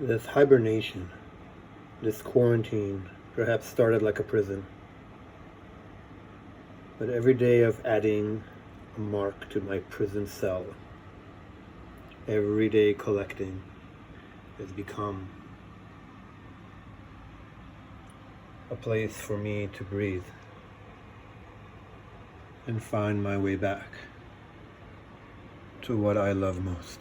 This hibernation, this quarantine, perhaps started like a prison, but every day of adding a mark to my prison cell, every day collecting, has become a place for me to breathe and find my way back to what I love most.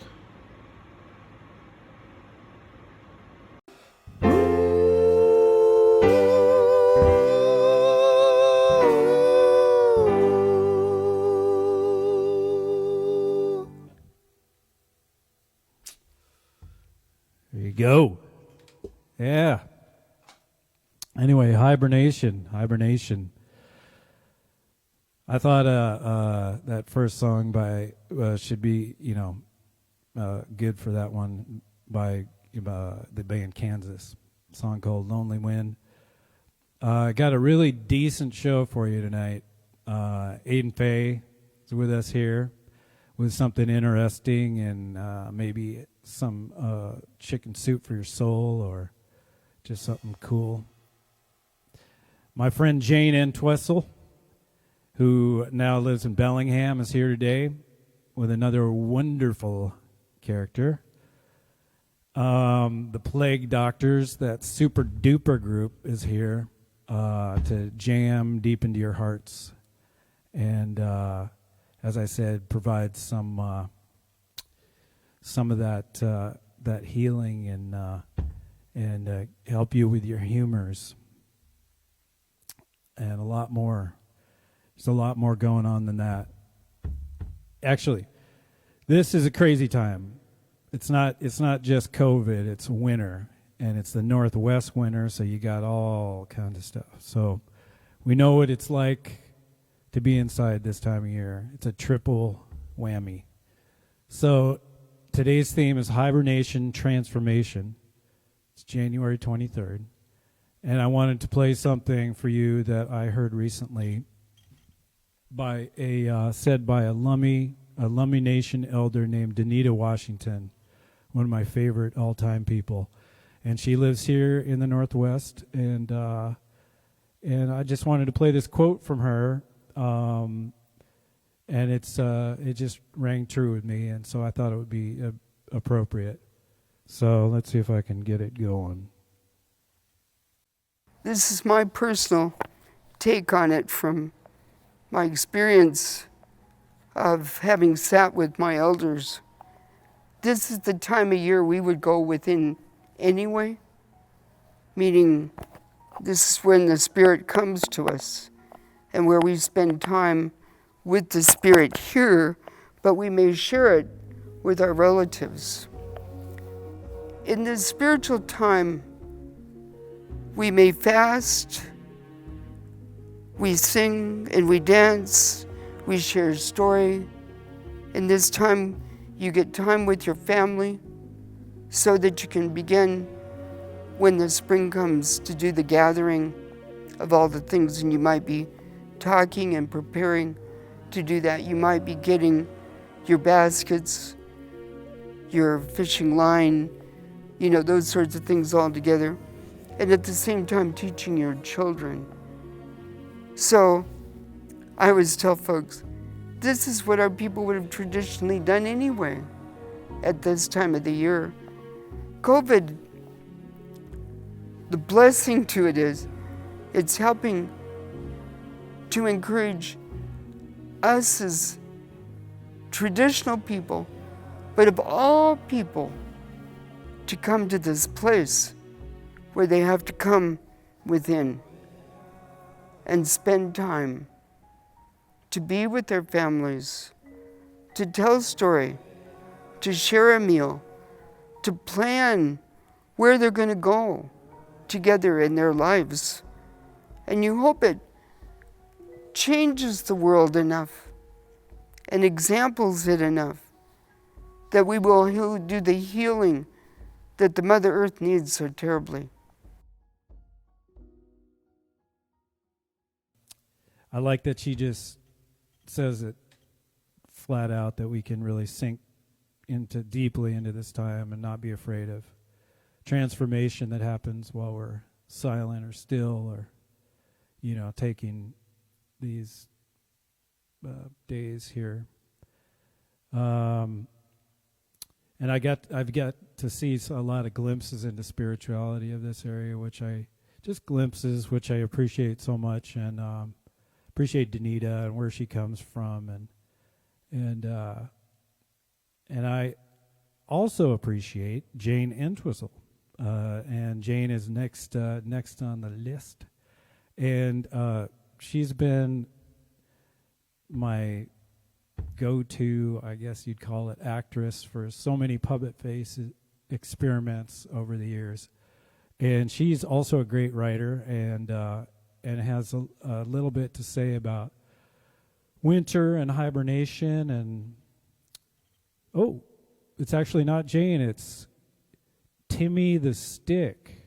There you go. Yeah. Anyway, hibernation. I thought that first song by should be good for that one by the band Kansas. A song called "Lonely Wind." I got a really decent show for you tonight. Aidan Fay is with us here with something interesting and maybe some chicken soup for your soul or just something cool. My friend Jayne Entwistle, who now lives in Bellingham, is here today with another wonderful character. The Plague Doctors, that super duper group, is here to jam deep into your hearts and, as I said, provide some of that healing and help you with your humors and a lot more. There's a lot more going on than that. Actually, this is a crazy time. It's not just COVID, it's winter. And it's the Northwest winter, so you got all kinds of stuff. So we know what it's like to be inside this time of year. It's a triple whammy. So today's theme is Hibernation Transformation. It's January 23rd. And I wanted to play something for you that I heard recently by said by a Lummi Nation elder named Danita Washington, one of my favorite all-time people. And she lives here in the Northwest, and I just wanted to play this quote from her, and it just rang true with me, and so I thought it would be appropriate. So let's see if I can get it going. This is my personal take on it from my experience of having sat with my elders. This is the time of year we would go within anyway, meaning this is when the Spirit comes to us and where we spend time with the Spirit here, but we may share it with our relatives. In this spiritual time, we may fast, we sing and we dance, we share story. In this time, you get time with your family so that you can begin, when the spring comes, to do the gathering of all the things, and you might be talking and preparing to do that. You might be getting your baskets, your fishing line, those sorts of things all together, and at the same time teaching your children. So I always tell folks, this is what our people would have traditionally done anyway at this time of the year. COVID, the blessing to it is, it's helping to encourage us as traditional people, but of all people, to come to this place where they have to come within and spend time to be with their families, to tell story, to share a meal, to plan where they're going to go together in their lives. And you hope it changes the world enough and examples it enough that we will do the healing that the Mother Earth needs so terribly. I like that she just says it flat out, that we can really sink deeply into this time and not be afraid of transformation that happens while we're silent or still, or taking these days here. And I've got to see a lot of glimpses into spirituality of this area, which I appreciate so much, and appreciate Danita and where she comes from, and I also appreciate Jayne Entwistle, and Jayne is next on the list, and she's been my go-to, I guess you'd call it, actress for so many PUPPETFACE experiments over the years, and she's also a great writer, and has a little bit to say about winter and hibernation. And it's actually not Jayne, it's Timmy the Stick.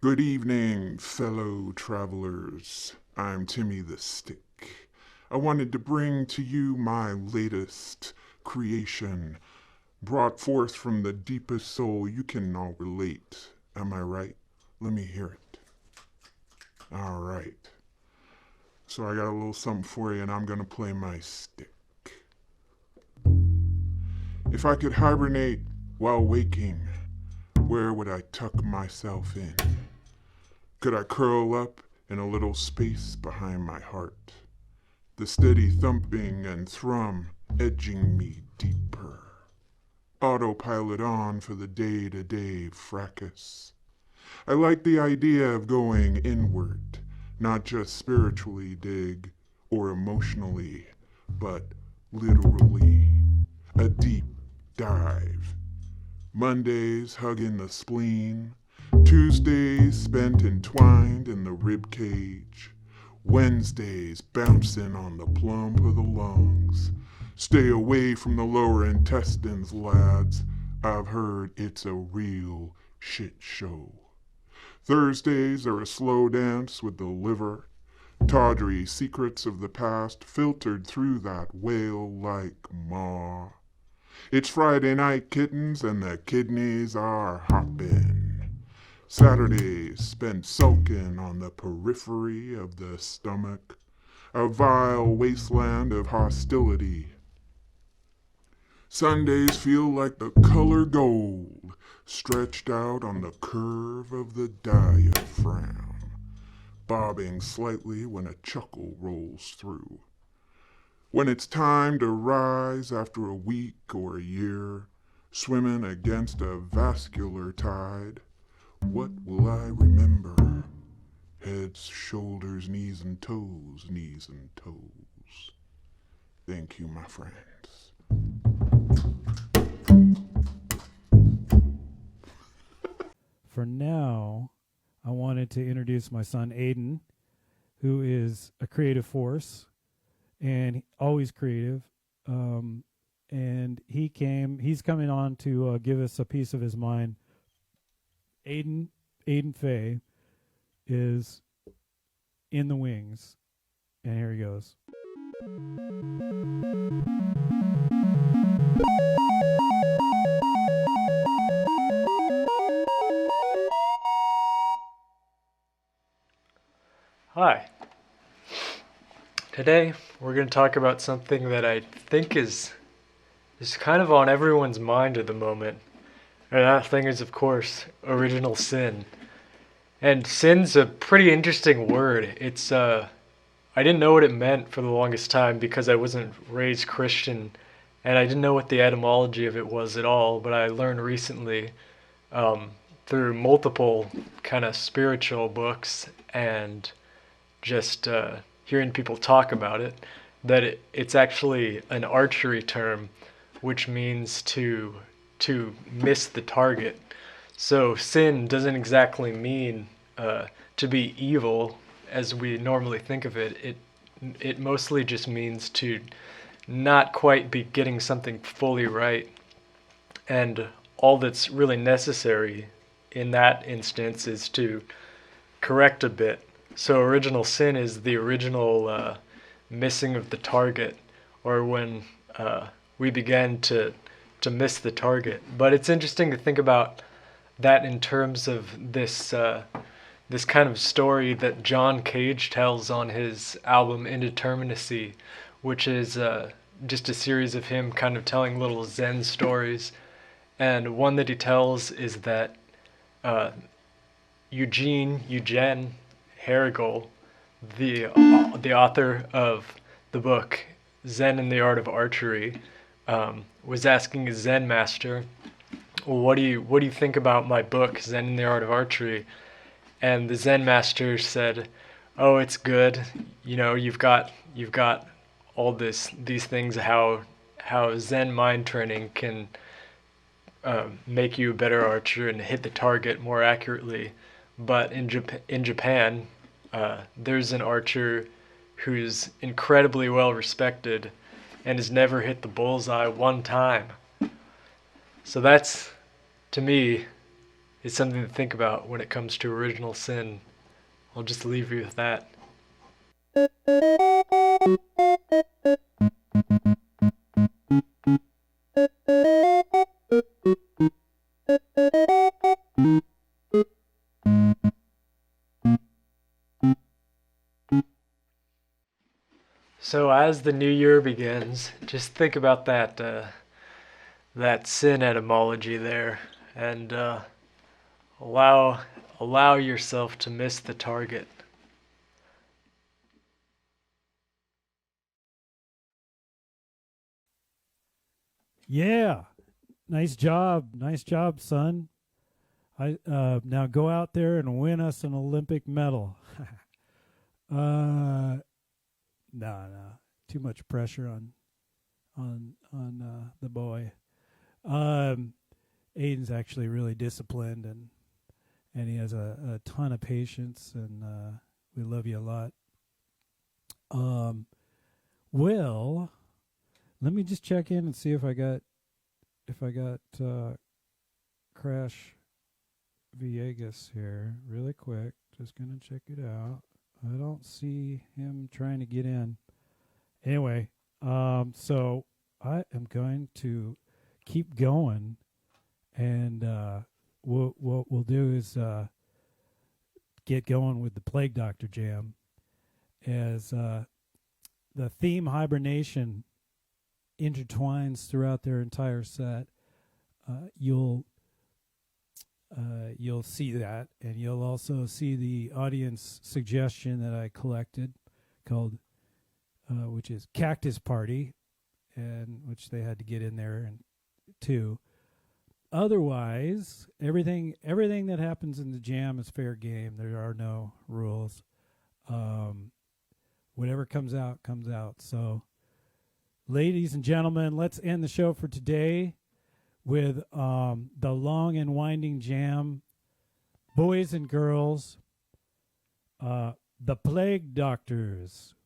Good evening, fellow travelers. I'm Timmy the Stick. I wanted to bring to you my latest creation, brought forth from the deepest soul you can all relate. Am I right? Let me hear it. All right. So I got a little something for you, and I'm going to play my stick. If I could hibernate while waking, where would I tuck myself in? Could I curl up in a little space behind my heart? The steady thumping and thrum edging me deeper. Autopilot on for the day-to-day fracas. I like the idea of going inward, not just spiritually dig or emotionally, but literally. A deep dive. Mondays hugging the spleen. Tuesdays spent entwined in the rib cage. Wednesdays bouncing on the plump of the lungs. Stay away from the lower intestines, lads. I've heard it's a real shit show. Thursdays are a slow dance with the liver. Tawdry secrets of the past filtered through that whale-like maw. It's Friday night, kittens, and the kidneys are hopping. Saturdays spent sulking on the periphery of the stomach, a vile wasteland of hostility. Sundays feel like the color gold, stretched out on the curve of the diaphragm, bobbing slightly when a chuckle rolls through. When it's time to rise after a week or a year, swimming against a vascular tide, what will I remember? Heads, shoulders, knees and toes, knees and toes. Thank you, my friends. For now, I wanted to introduce my son Aidan, who is a creative force and always creative. And he's coming on to give us a piece of his mind. Aidan Fay is in the wings, and here he goes. Hi. Today we're going to talk about something that I think is kind of on everyone's mind at the moment. And that thing is, of course, original sin. And sin's a pretty interesting word. It's I didn't know what it meant for the longest time because I wasn't raised Christian, and I didn't know what the etymology of it was at all, but I learned recently through multiple kind of spiritual books and just hearing people talk about it, that it's actually an archery term, which means to miss the target. So sin doesn't exactly mean to be evil as we normally think of it. It mostly just means to not quite be getting something fully right. And all that's really necessary in that instance is to correct a bit. So original sin is the original missing of the target, or when we began to to miss the target. But it's interesting to think about that in terms of this this kind of story that John Cage tells on his album Indeterminacy, which is just a series of him kind of telling little Zen stories. And one that he tells is that Eugene Herrigel, the author of the book Zen and the Art of Archery, was asking his Zen master, well, what do you think about my book Zen and the Art of Archery? And the Zen master said, oh, it's good. You know, you've got all these things, how Zen mind training can make you a better archer and hit the target more accurately. But in Japan, there's an archer who's incredibly well respected and has never hit the bullseye one time. So that's, to me, is something to think about when it comes to original sin. I'll just leave you with that. So as the new year begins, just think about that sin etymology there, and allow yourself to miss the target. Yeah, nice job, son. I now go out there and win us an Olympic medal. No, too much pressure on the boy. Aidan's actually really disciplined, and he has a ton of patience, and we love you a lot. Well, let me just check in and see if I got Crash Villegas here really quick. Just gonna check it out. I don't see him trying to get in. Anyway, so I am going to keep going, and what we'll do is get going with the Plague Doctor Jam, as the theme Hibernation intertwines throughout their entire set. You'll see that, and you'll also see the audience suggestion that I collected, called which is Cactus Party, and which they had to get in there and too. Otherwise, everything that happens in the jam is fair game. There are no rules. Whatever comes out, comes out. So, ladies and gentlemen, let's end the show for today with the long and winding jam. Boys and girls, the Plague Doctors.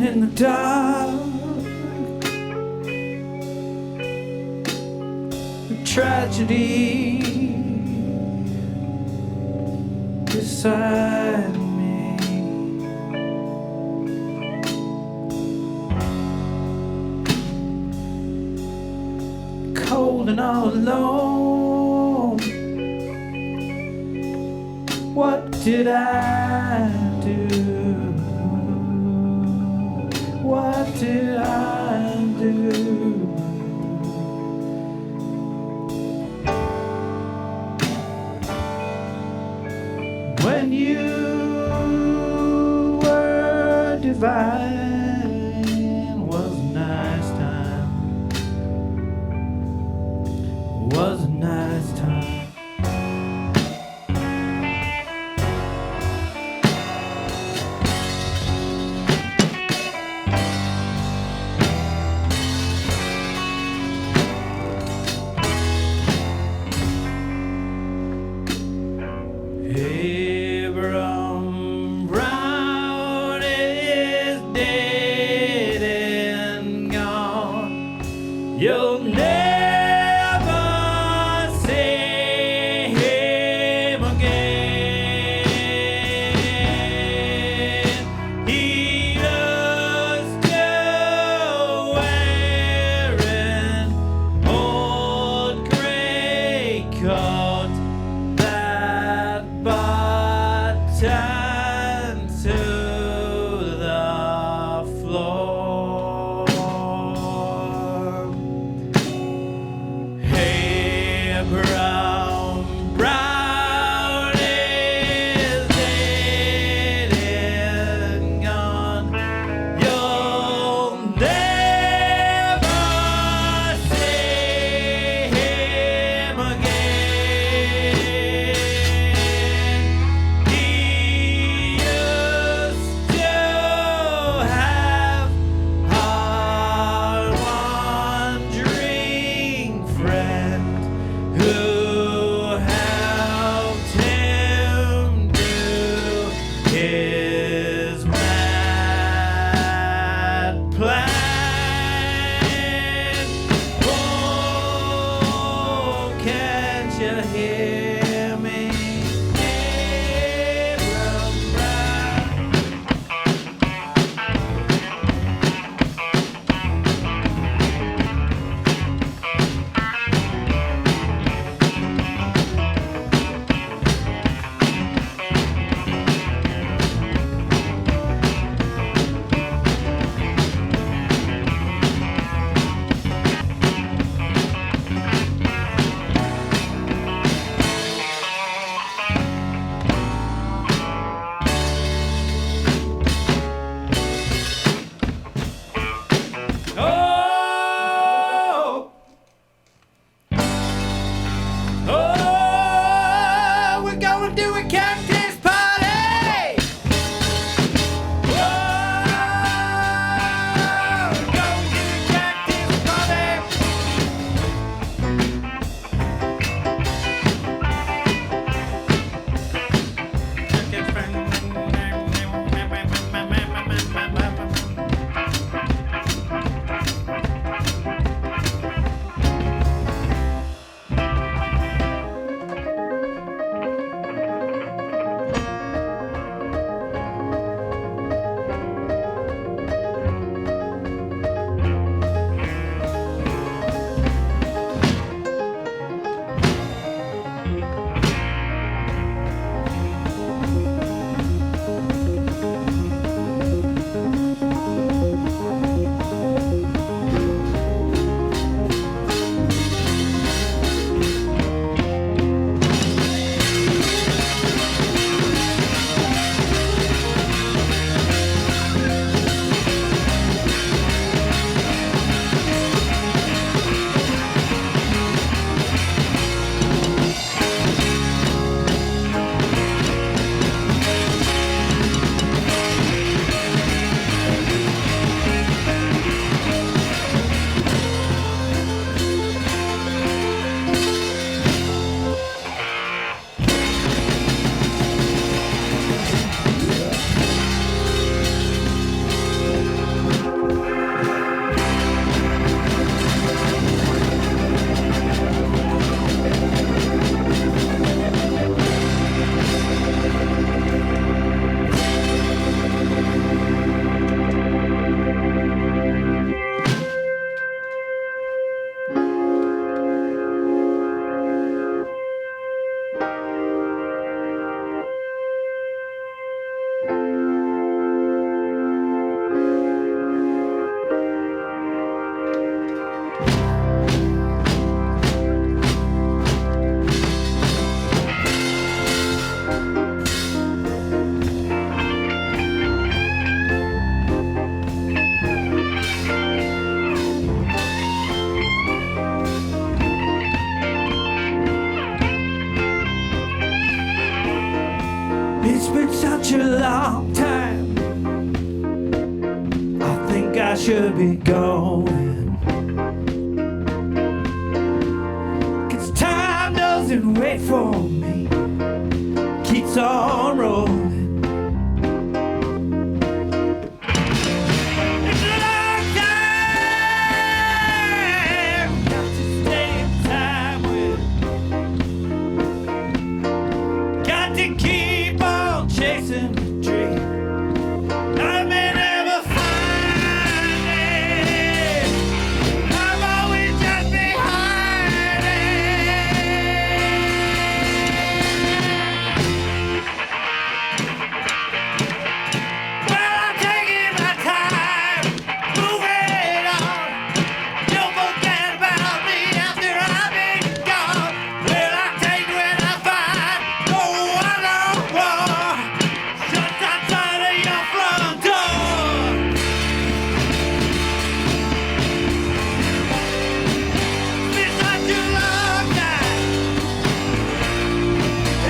in the dark. The tragedy beside me. Cold and all alone. What did I do? What did I do? When you were divine, was a nice time. Was a nice time. Abram Brown is dead and gone. You'll never see him again. He was still wearing old gray coat that button to the floor. should be going. 'Cause time doesn't wait for me, keeps on rolling. It's a long time, got to stay in time with. Got to keep on chasing the dream. I may never find it. I'm always just behind it. Well, I'm taking my time, moving on. Don't forget about me after I've been gone. Well, I take when I find no one on war. Shut outside of your front door. It's such a long time.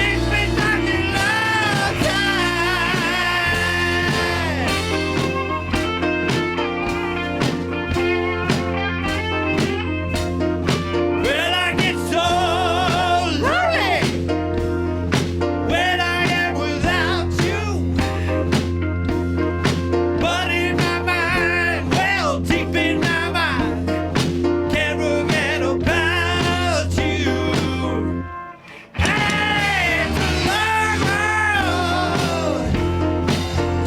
It's been such a long time. Well, I get so lonely when I am without you. But in my mind, well, deep in my mind, can't forget about you. Hey, it's a long road,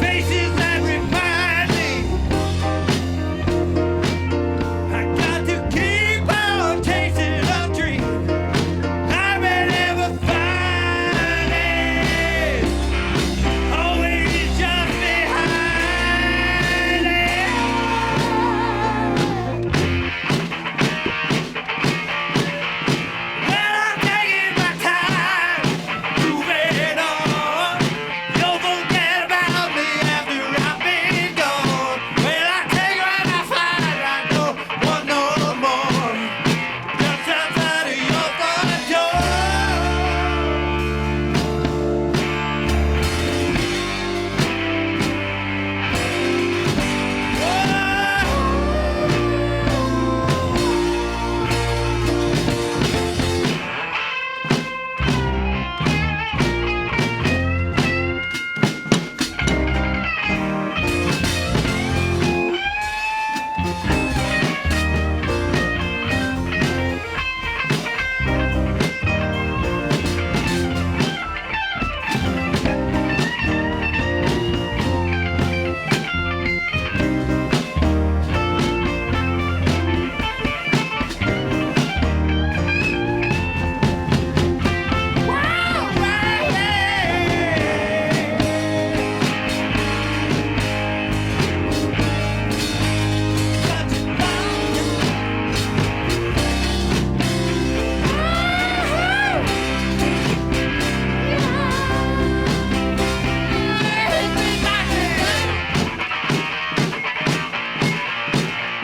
faces that remind me. I got to keep on chasing a dream. I may never find it. Always just behind it. Well, I'm taking my time, moving on. Don't forget about me after I've been gone. Well, I take what I find, I don't want no more. Just outside of your front door.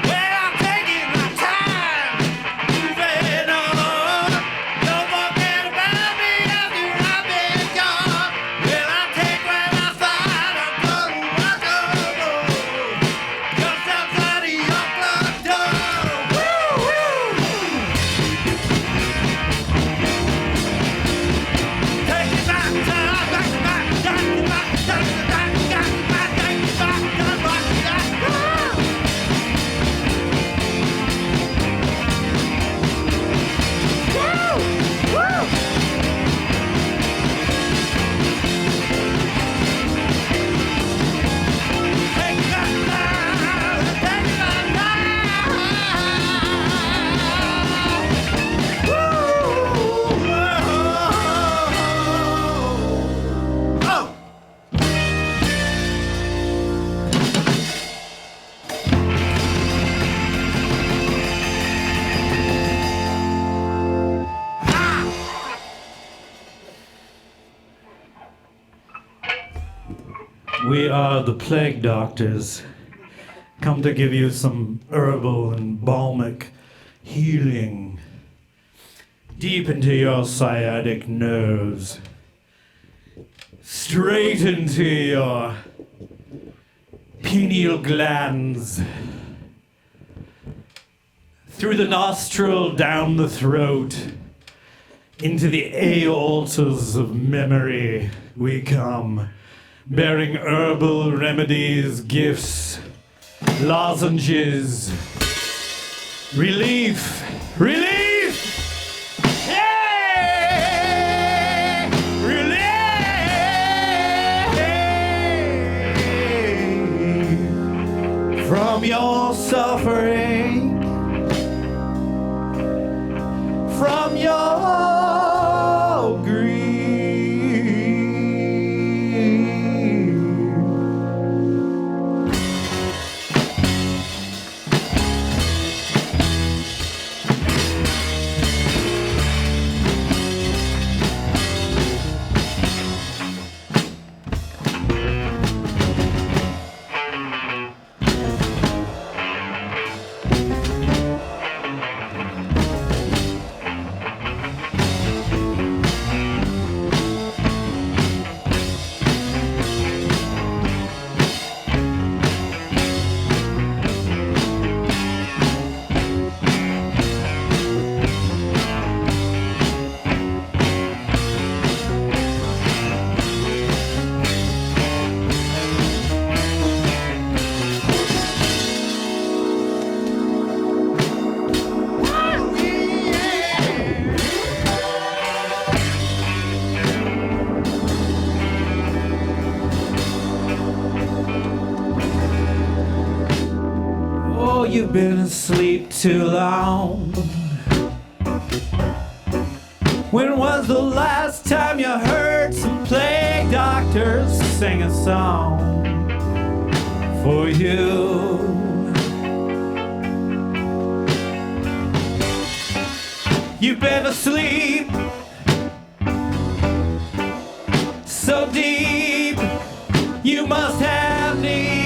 Well, I'm taking my time, moving on. Don't forget about me after I've been gone. Well, I take when I find I'm gonna walk alone. Just outside of your front door. Taking my time, taking my time, taking my time, taking my time, taking my time. We are the plague doctors, come to give you some herbal and balmic healing deep into your sciatic nerves, straight into your pineal glands, Through the nostril, down the throat, into the aortas of memory we come, bearing herbal remedies, gifts, lozenges, relief, relief, hey, relief from your suffering, from your grief. You've been asleep too long. When was the last time you heard some plague doctors sing a song for you? You've been asleep so deep, you must have needs.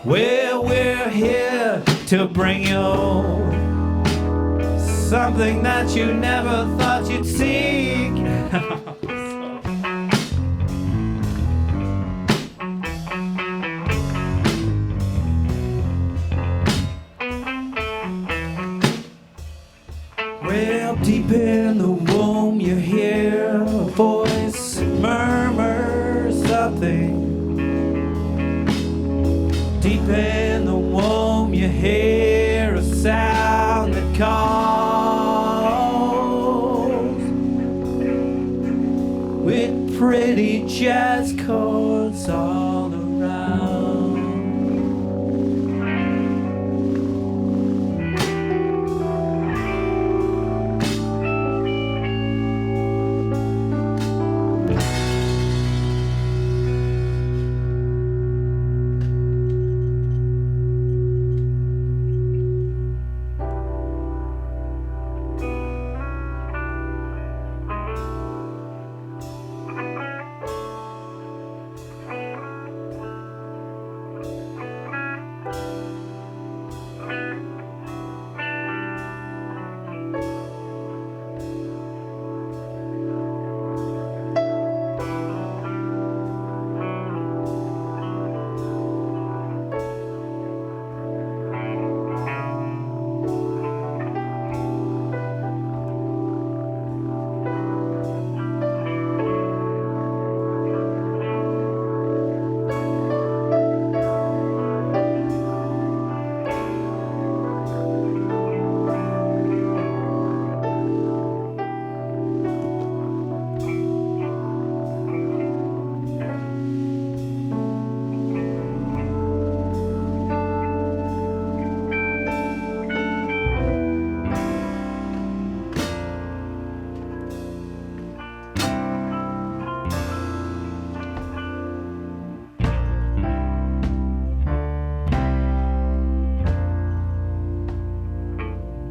Well, we're here to bring you something that you never thought you'd seek. Well, deep in the womb you hear a voice murmur something. Deep in the womb you hear a sound that calls with pretty jazz chords all around.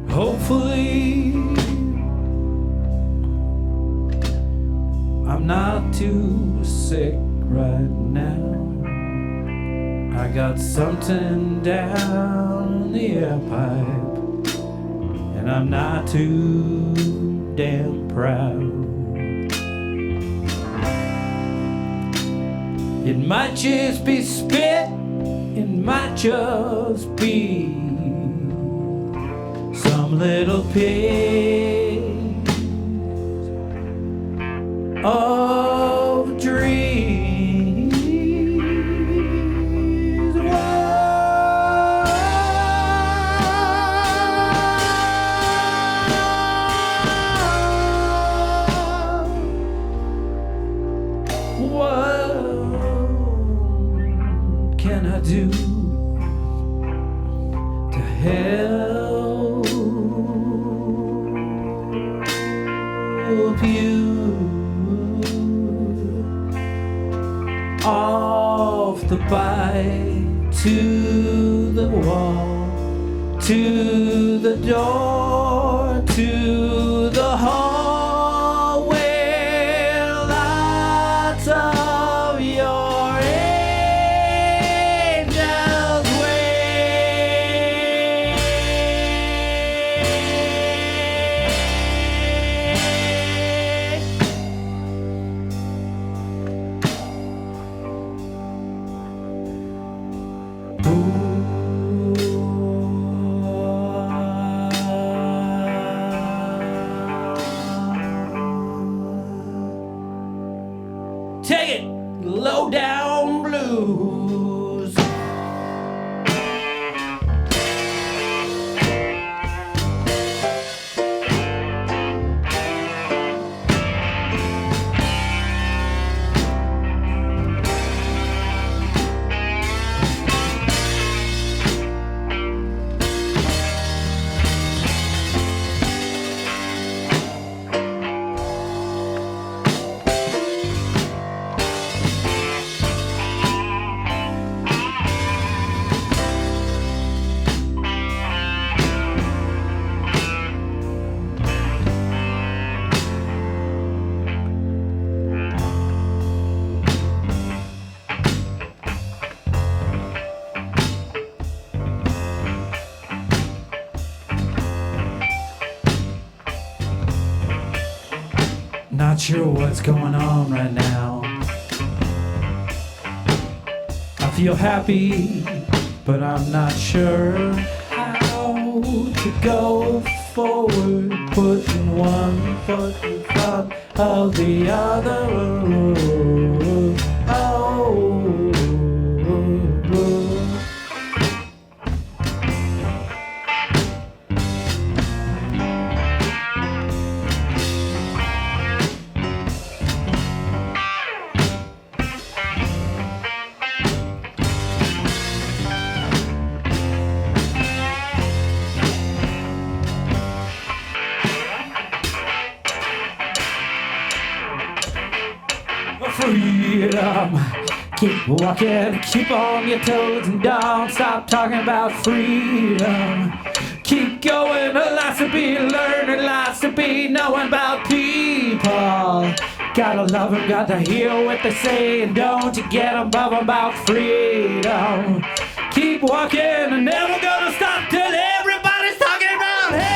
Hopefully, I'm not too sick right now. I got something down the air pipe and I'm not too damn proud. It might just be spit, it might just be some little piece of dreams. What can I do to help you off the bike to the wall, to the door, to the hall where lots of your angels Take it, low down blues. Not sure what's going on right now. I feel happy, but I'm not sure how to go forward, putting one foot in front of the other. Freedom. Keep walking, keep on your toes, and don't stop talking about freedom. Keep going, lots to be learning, lots to be knowing about people. Gotta love them, gotta hear what they say, and don't you get above about freedom. Keep walking, and never gonna stop till everybody's talking about, hey!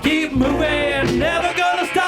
Keep moving, never gonna stop.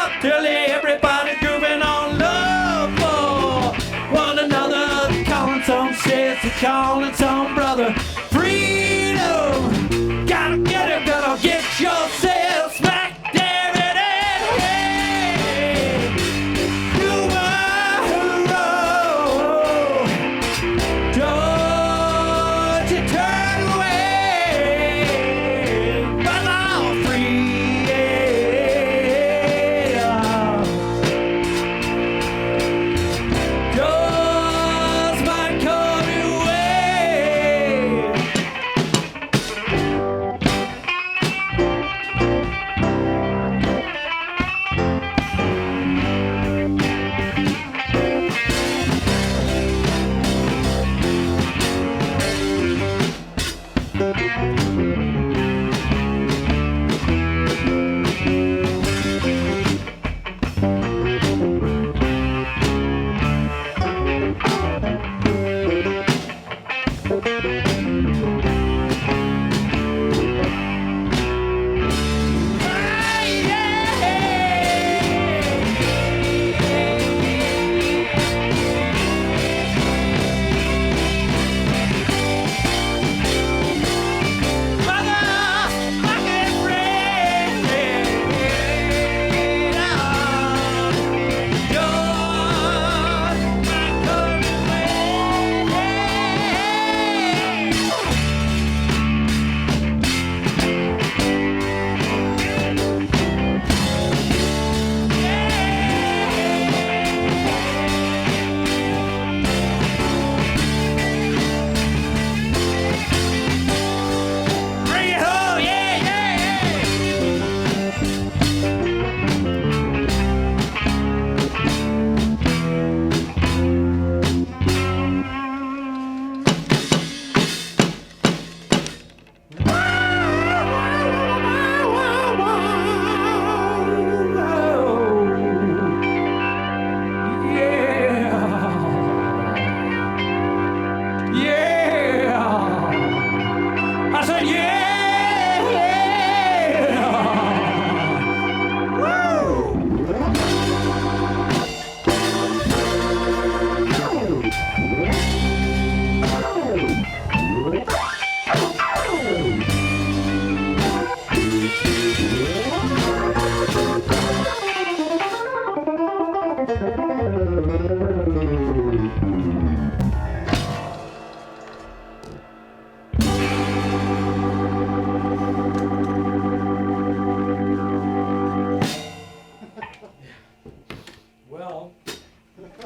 Well,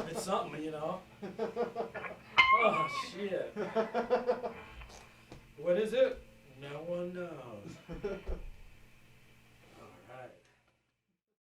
it's something, you know. Oh, shit. What is it? No one knows.